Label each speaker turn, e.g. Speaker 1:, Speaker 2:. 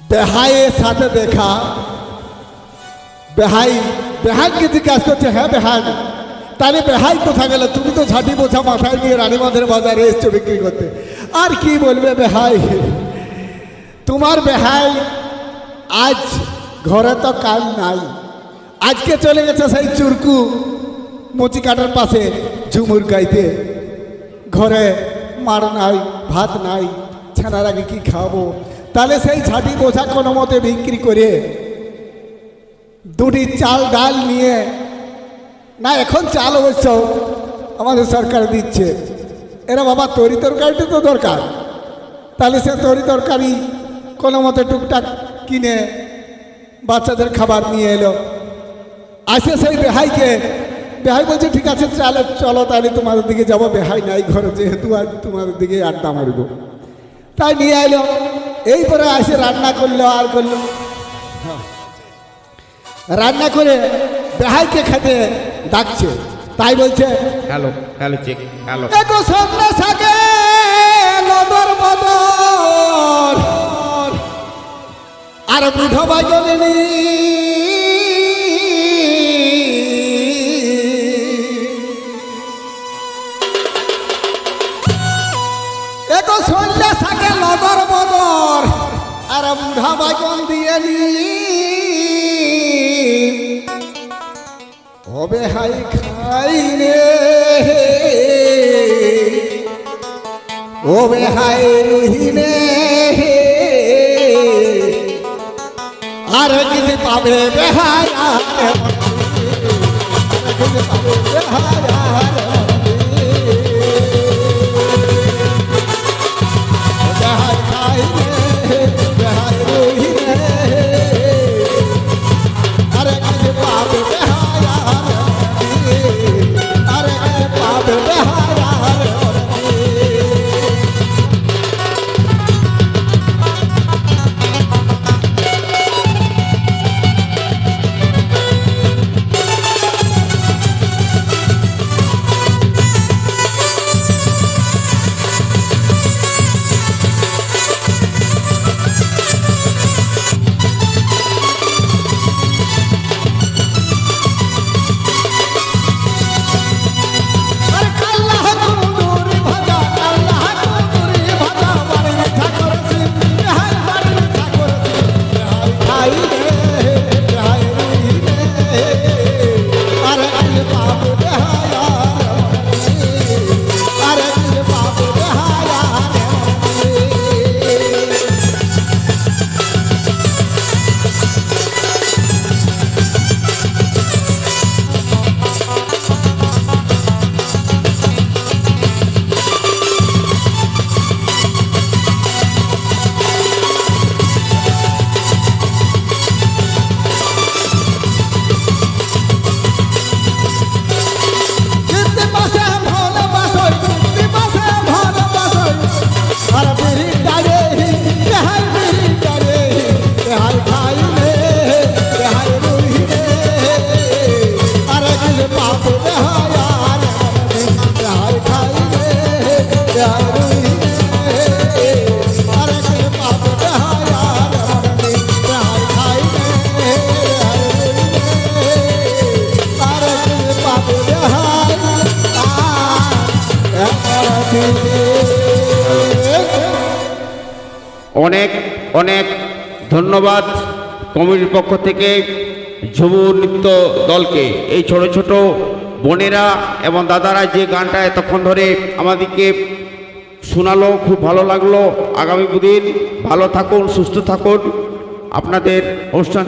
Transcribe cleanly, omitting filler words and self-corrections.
Speaker 1: बेहाई साथे देखा बेहाई बेहाई के जिज्ञास करছে হ্যাঁ বেহাই তাহলে বেহাই কোথায় গেল তুমি তো ঝাঁটি বোঝা মাথায় নিয়ে রানীবাঁধের বাজারে এসছো বিক্রি করতে আর কি বলবে বেহাই তোমার বেহাই আজ ঘরে তো কাজ নাই আজকে চলে গেছে সেই চুরকু মুচি কাটার পাশে ঝুমুর গাইতে ঘরে মার নাই ভাত নাই ছানার আগে কি খাবো তাহলে সেই ঝাঁটি বোঝা কোনো মতে বিক্রি করে দুটি চাল ডাল নিয়ে না এখন চাল অবশ্য আমাদের সরকার দিচ্ছে এরা বাবা তরি তরকারিটা তো দরকার তাহলে সে তরি তরকারি কোনো মতে টুকটাক কিনে বাচ্চাদের খাবার নিয়ে এলো আসে সেই বেহাইকে বেহাই বলছে ঠিক আছে চলো চলো তাহলে তোমাদের দিকে যাবো বেহাই নাই ঘরে যেহেতু আজ তোমাদের দিকে আড্ডা মারব তাই নিয়ে এলো এইপরে আসে রান্না করলো আর করলো রান্না করে বেহাইকে খেতে ডাকছে তাই বলছে
Speaker 2: হ্যালো হ্যালো চেক হ্যালো
Speaker 1: একো সামনে থাকে নদর বদর আর বুঝো বাজলেনি একো সন্ধ্যা থাকে নদর বদর আর বুঝা বাজন দিয়ে নি হবে হাই খাইনে ওবে হাই রুহিনে আর কিছু পাবে বেহাই
Speaker 2: অনেক অনেক ধন্যবাদ কমিটির পক্ষ থেকে ঝুমুর নৃত্য দলকে। এই ছোট ছোট বোনেরা এবং দাদারা যে গানটা এতক্ষণ ধরে আমাদেরকে শোনালো, খুব ভালো লাগলো। আগামী দিন ভালো থাকুন, সুস্থ থাকুন। আপনাদের অনুষ্ঠান